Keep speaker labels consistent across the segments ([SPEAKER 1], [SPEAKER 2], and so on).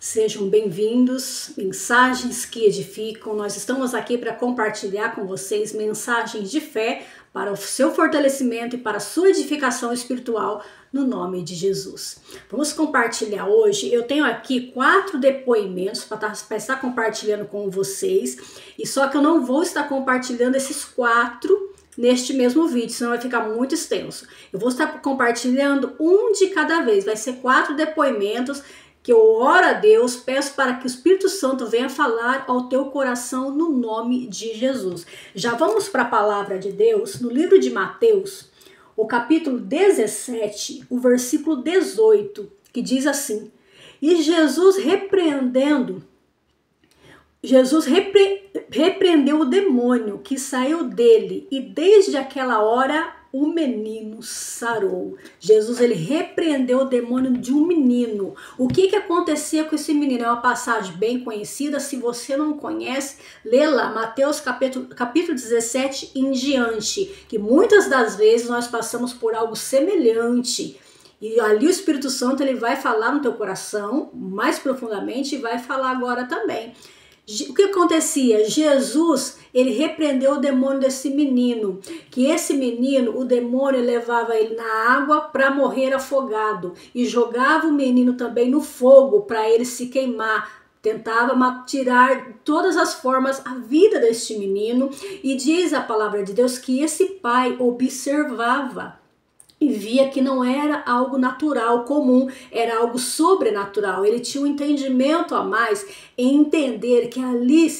[SPEAKER 1] Sejam bem-vindos, mensagens que edificam. Nós estamos aqui para compartilhar com vocês mensagens de fé para o seu fortalecimento e para a sua edificação espiritual no nome de Jesus. Vamos compartilhar hoje. Eu tenho aqui 4 depoimentos para estar compartilhando com vocês, e só que eu não vou estar compartilhando esses 4 neste mesmo vídeo, senão vai ficar muito extenso. Eu vou estar compartilhando um de cada vez, vai ser 4 depoimentos que eu oro a Deus, peço para que o Espírito Santo venha falar ao teu coração no nome de Jesus. Já vamos para a palavra de Deus, no livro de Mateus, o capítulo 17, o versículo 18, que diz assim: E Jesus repreendeu o demônio que saiu dele, e desde aquela hora o menino sarou. Jesus, ele repreendeu o demônio de um menino. O que acontecia com esse menino? É uma passagem bem conhecida. Se você não conhece, lê lá, Mateus capítulo 17 em diante, que muitas das vezes nós passamos por algo semelhante. E ali o Espírito Santo, ele vai falar no teu coração mais profundamente e vai falar agora também. O que acontecia? Jesus, ele repreendeu o demônio desse menino, que esse menino, o demônio levava ele na água para morrer afogado e jogava o menino também no fogo para ele se queimar. Tentava tirar de todas as formas a vida deste menino, e diz a palavra de Deus que esse pai observava e via que não era algo natural, comum, era algo sobrenatural. Ele tinha um entendimento a mais em entender que ali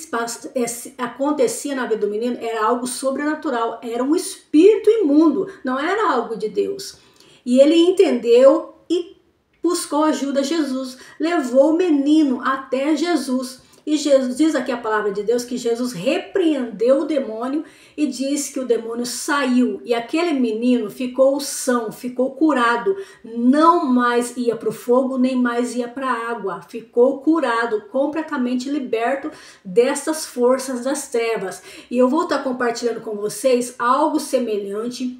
[SPEAKER 1] acontecia na vida do menino, era algo sobrenatural, era um espírito imundo, não era algo de Deus. E ele entendeu e buscou ajuda a Jesus, levou o menino até Jesus. E Jesus, diz aqui a palavra de Deus que Jesus repreendeu o demônio e diz que o demônio saiu. E aquele menino ficou são, ficou curado. Não mais ia para o fogo, nem mais ia para a água. Ficou curado, completamente liberto dessas forças das trevas. E eu vou estar compartilhando com vocês algo semelhante,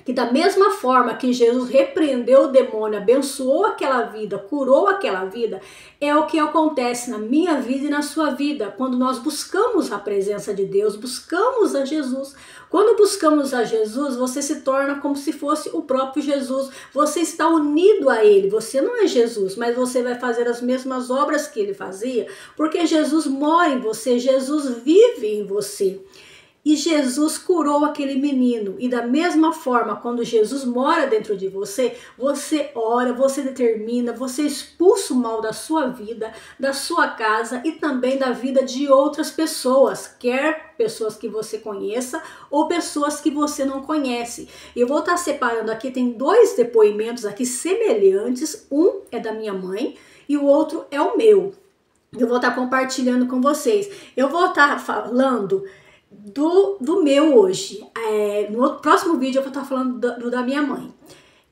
[SPEAKER 1] que da mesma forma que Jesus repreendeu o demônio, abençoou aquela vida, curou aquela vida, é o que acontece na minha vida e na sua vida, quando nós buscamos a presença de Deus, buscamos a Jesus. Quando buscamos a Jesus, você se torna como se fosse o próprio Jesus, você está unido a Ele, você não é Jesus, mas você vai fazer as mesmas obras que Ele fazia, porque Jesus mora em você, Jesus vive em você. E Jesus curou aquele menino. E da mesma forma, quando Jesus mora dentro de você, você ora, você determina, você expulsa o mal da sua vida, da sua casa e também da vida de outras pessoas, quer pessoas que você conheça ou pessoas que você não conhece. Eu vou estar separando aqui, tem 2 depoimentos aqui semelhantes, um é da minha mãe e o outro é o meu. Eu vou estar compartilhando com vocês. Eu vou estar falando do meu hoje. No próximo vídeo eu vou estar falando do da minha mãe.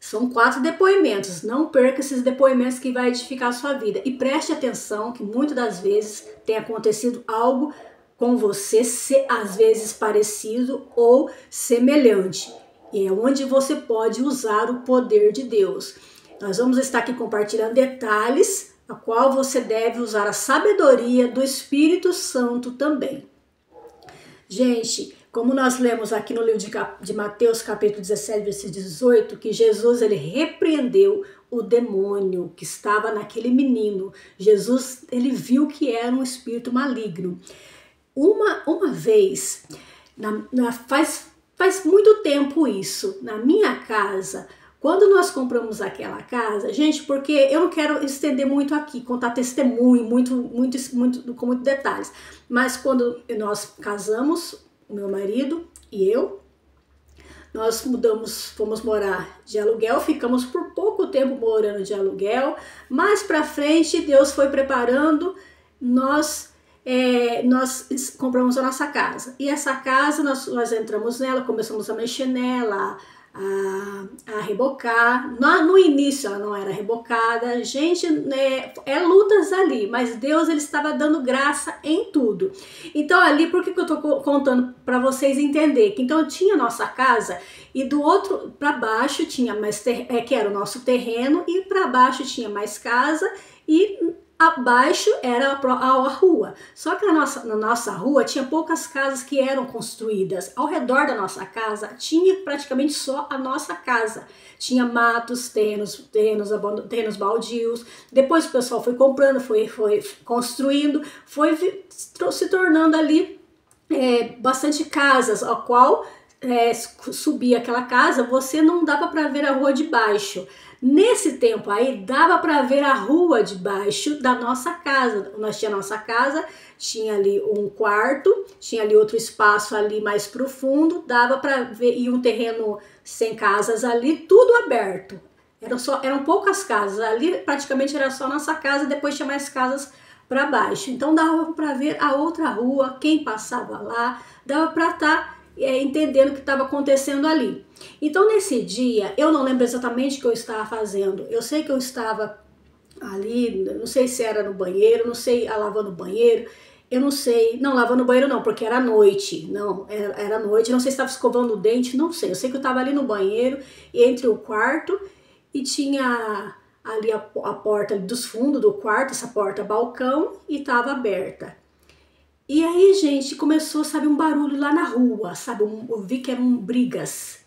[SPEAKER 1] São 4 depoimentos. Não perca esses depoimentos que vai edificar a sua vida. E preste atenção que muitas das vezes tem acontecido algo com você, às vezes parecido ou semelhante. E é onde você pode usar o poder de Deus. Nós vamos estar aqui compartilhando detalhes, a qual você deve usar a sabedoria do Espírito Santo também. Gente, como nós lemos aqui no livro de Mateus, capítulo 17, versículo 18, que Jesus, ele repreendeu o demônio que estava naquele menino. Jesus, ele viu que era um espírito maligno. Uma vez, faz muito tempo isso, na minha casa, quando nós compramos aquela casa, gente, porque eu não quero estender muito aqui, contar testemunho, com muitos detalhes, mas quando nós casamos, o meu marido e eu, nós fomos morar de aluguel, ficamos por pouco tempo morando de aluguel, mais pra frente Deus foi preparando, nós compramos a nossa casa, e essa casa nós entramos nela, começamos a mexer nela, a rebocar. No início ela não era rebocada, gente, lutas ali, mas Deus, ele estava dando graça em tudo. Então ali, por que eu tô contando para vocês entenderem? Que então tinha a nossa casa e do outro para baixo tinha mais que era o nosso terreno, e para baixo tinha mais casa, e abaixo era a rua. Só que na nossa rua tinha poucas casas que eram construídas. Ao redor da nossa casa tinha praticamente só a nossa casa. Tinha matos, terrenos baldios. Depois o pessoal foi comprando, foi construindo, foi se tornando ali bastante casas, a qual subia aquela casa, você não dava para ver a rua de baixo. Nesse tempo aí, dava para ver a rua de baixo da nossa casa. Nós tinha a nossa casa, tinha ali um quarto, tinha ali outro espaço ali mais profundo, dava para ver, e um terreno sem casas ali, tudo aberto. Eram poucas casas, ali praticamente era só nossa casa, depois tinha mais casas para baixo. Então dava para ver a outra rua, quem passava lá, dava para estar entendendo o que estava acontecendo ali. Então nesse dia, eu não lembro exatamente o que eu estava fazendo. Eu sei que eu estava ali, não sei se era no banheiro, não sei, lavando o banheiro, eu não sei, não, lavando o banheiro não, porque era noite, não, era noite, não sei se estava escovando o dente, não sei, eu sei que eu estava ali no banheiro, entre o quarto e tinha ali a porta ali dos fundos do quarto, essa porta balcão, e estava aberta. E aí, gente, começou, sabe, um barulho lá na rua, sabe, eu vi que eram brigas.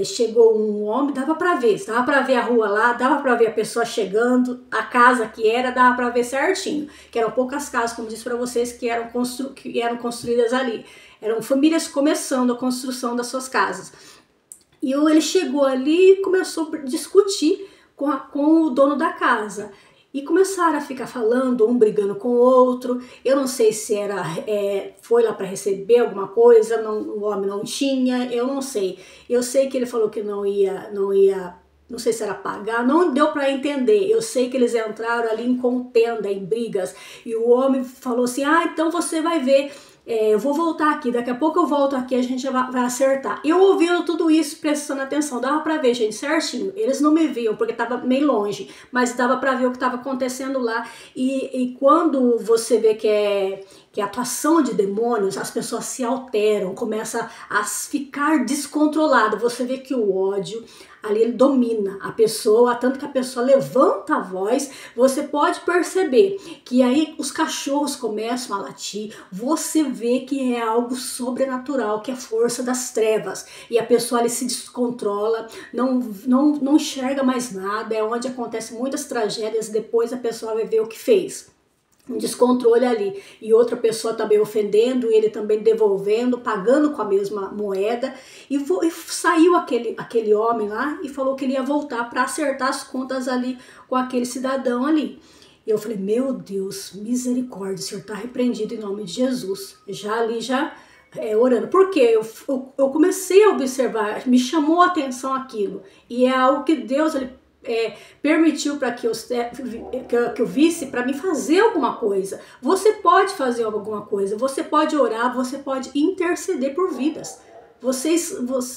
[SPEAKER 1] Chegou um homem, dava pra ver a rua lá, dava pra ver a pessoa chegando, a casa que era, dava pra ver certinho, que eram poucas casas, como disse pra vocês, que eram construídas ali. Eram famílias começando a construção das suas casas. E ele chegou ali e começou a discutir com o dono da casa. E começaram a ficar falando, um brigando com o outro. Eu não sei se foi lá para receber alguma coisa, o homem não tinha, eu não sei. Eu sei que ele falou que não ia, não sei se era pagar, não deu para entender. Eu sei que eles entraram ali em contenda, em brigas. E o homem falou assim, então você vai ver. Eu vou voltar aqui, daqui a pouco eu volto aqui, a gente vai acertar. Eu ouvindo tudo isso, prestando atenção, dava pra ver, gente, certinho. Eles não me viam, porque tava meio longe, mas dava pra ver o que tava acontecendo lá. E quando você vê que é atuação de demônios, as pessoas se alteram, começam a ficar descontroladas. Você vê que o ódio ali ele domina a pessoa, tanto que a pessoa levanta a voz. Você pode perceber que aí os cachorros começam a latir, você vê que é algo sobrenatural, que é força das trevas, e a pessoa ali se descontrola, não enxerga mais nada, é onde acontecem muitas tragédias. Depois a pessoa vai ver o que fez. Um descontrole ali, e outra pessoa também ofendendo, ele também devolvendo, pagando com a mesma moeda, e saiu aquele homem lá e falou que ele ia voltar para acertar as contas ali com aquele cidadão ali. E eu falei, meu Deus, misericórdia, o Senhor está repreendido em nome de Jesus. Já orando, porque eu comecei a observar, me chamou a atenção aquilo, e é algo que Deus permitiu para que eu visse, para me fazer alguma coisa. Você pode fazer alguma coisa, você pode orar, você pode interceder por vidas.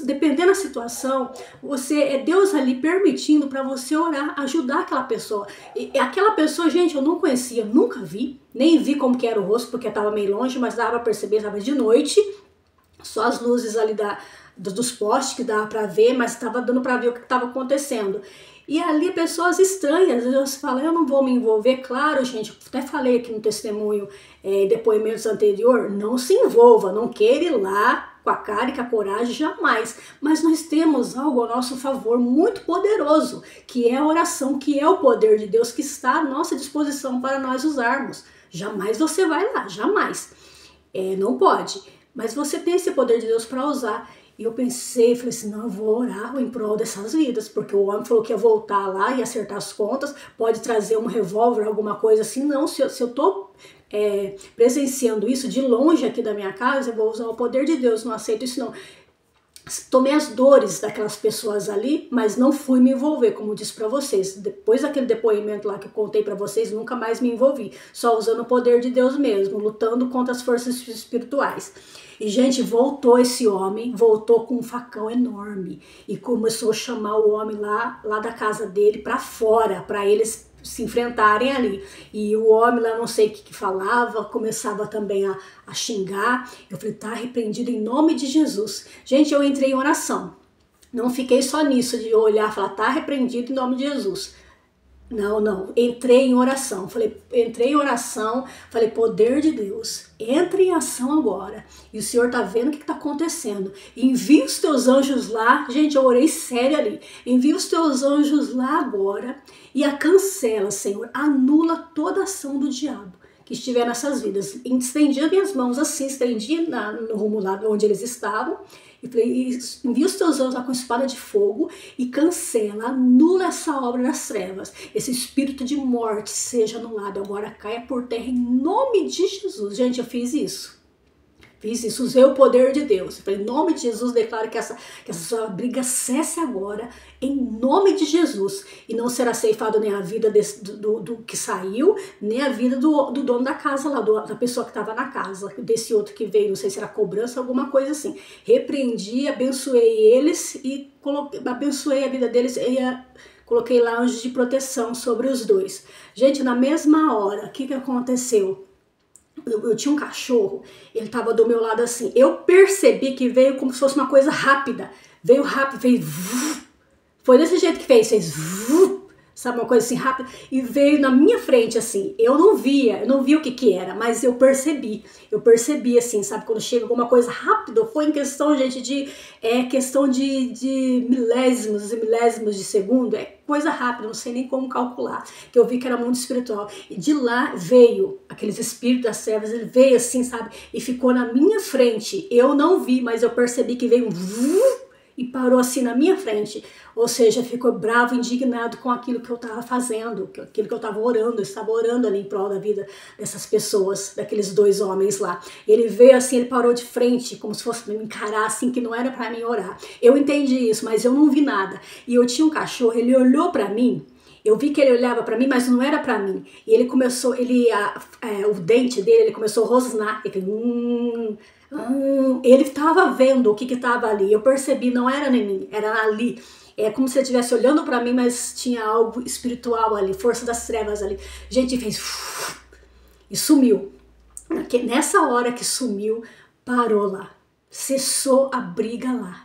[SPEAKER 1] Dependendo da situação, é Deus ali permitindo para você orar, ajudar aquela pessoa. E aquela pessoa, gente, eu não conhecia, nunca vi, nem vi como que era o rosto, porque estava meio longe, mas dava para perceber, estava de noite, só as luzes ali dos postes que dava para ver, mas estava dando para ver o que estava acontecendo. E ali pessoas estranhas, você fala, eu não vou me envolver. Claro, gente, até falei aqui no testemunho, depoimentos anterior, não se envolva, não queira ir lá com a cara e com a coragem, jamais. Mas nós temos algo ao nosso favor muito poderoso, que é a oração, que é o poder de Deus que está à nossa disposição para nós usarmos. Jamais você vai lá, jamais. Não pode, mas você tem esse poder de Deus para usar. E eu pensei, falei assim, não, eu vou orar em prol dessas vidas, porque o homem falou que ia voltar lá e acertar as contas, pode trazer um revólver, alguma coisa assim. Não, se eu tô presenciando isso de longe aqui da minha casa, eu vou usar o poder de Deus, não aceito isso não. Tomei as dores daquelas pessoas ali, mas não fui me envolver, como eu disse para vocês. Depois daquele depoimento lá que eu contei para vocês, nunca mais me envolvi, só usando o poder de Deus mesmo, lutando contra as forças espirituais. E, gente, voltou esse homem, voltou com um facão enorme e começou a chamar o homem lá da casa dele para fora, para eles se enfrentarem ali. E o homem lá, não sei o que falava, começava também a xingar. Eu falei, tá repreendido em nome de Jesus. Gente, eu entrei em oração. Não fiquei só nisso de olhar e falar, tá repreendido em nome de Jesus. Não, entrei em oração, falei, poder de Deus, entre em ação agora, e o Senhor tá vendo o que tá acontecendo, envia os teus anjos lá, gente, eu orei sério ali, envia os teus anjos lá agora, e a cancela, Senhor, anula toda a ação do diabo que estiver nessas vidas, estendi as minhas mãos assim, estendi no rumo lá onde eles estavam, e falei, envia os teus anjos lá com espada de fogo e cancela, anula essa obra das trevas. Esse espírito de morte seja anulado agora, caia por terra em nome de Jesus. Gente, eu fiz isso. Usei o poder de Deus. Eu falei, em nome de Jesus, declaro que essa sua briga cesse agora, em nome de Jesus. E não será ceifado nem a vida do que saiu, nem a vida do dono da casa lá, da pessoa que estava na casa, desse outro que veio, não sei se era cobrança, alguma coisa assim. Repreendi, abençoei eles e abençoei a vida deles e coloquei lá anjos de proteção sobre os dois. Gente, na mesma hora, o que aconteceu? Eu tinha um cachorro, ele tava do meu lado assim, eu percebi que veio como se fosse uma coisa rápida, veio rápido, veio, foi desse jeito que fez sabe, uma coisa assim rápida, e veio na minha frente assim, eu não vi o que era, mas eu percebi assim, sabe, quando chega alguma coisa rápido, foi em questão, gente, questão de milésimos e milésimos de segundo, coisa rápida, não sei nem como calcular, que eu vi que era muito espiritual, e de lá veio aqueles espíritos das trevas, ele veio assim, sabe, e ficou na minha frente, eu não vi, mas eu percebi que veio e parou assim na minha frente, ou seja, ficou bravo, indignado com aquilo que eu estava fazendo, aquilo que eu estava orando, eu estava orando ali em prol da vida dessas pessoas, daqueles dois homens lá. Ele veio assim, ele parou de frente, como se fosse me encarar assim, que não era para mim orar. Eu entendi isso, mas eu não vi nada. E eu tinha um cachorro, ele olhou para mim, eu vi que ele olhava para mim, mas não era para mim. E ele começou, o dente dele, ele começou a rosnar, ele estava vendo o que estava ali, eu percebi, não era em mim, era ali. É como se ele estivesse olhando para mim, mas tinha algo espiritual ali, força das trevas ali. Gente, fez e sumiu. Nessa hora que sumiu, parou lá, cessou a briga lá.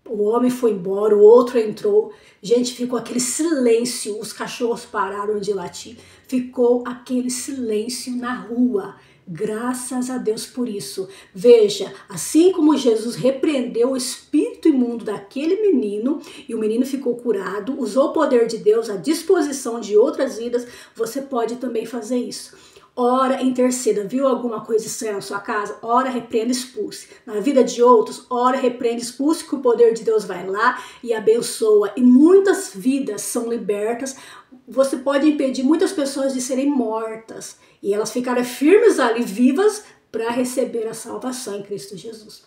[SPEAKER 1] O homem foi embora, o outro entrou, gente, ficou aquele silêncio, os cachorros pararam de latir, ficou aquele silêncio na rua. Graças a Deus por isso. Veja, assim como Jesus repreendeu o espírito imundo daquele menino e o menino ficou curado, usou o poder de Deus à disposição de outras vidas, você pode também fazer isso. Ora, interceda, viu alguma coisa estranha na sua casa? Ora, repreenda, expulse. Na vida de outros, ora, repreenda, expulse, que o poder de Deus vai lá e abençoa. E muitas vidas são libertas. Você pode impedir muitas pessoas de serem mortas e elas ficarem firmes ali, vivas, para receber a salvação em Cristo Jesus.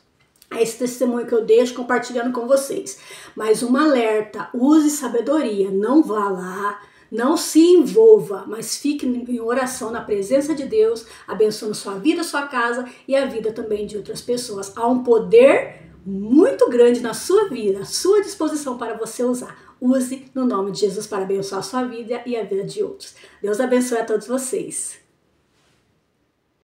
[SPEAKER 1] É esse testemunho que eu deixo compartilhando com vocês. Mas um alerta, use sabedoria, não vá lá, não se envolva, mas fique em oração na presença de Deus, abençoando sua vida, sua casa e a vida também de outras pessoas. Há um poder muito grande na sua vida, à sua disposição para você usar. Use no nome de Jesus para abençoar a sua vida e a vida de outros. Deus abençoe a todos vocês.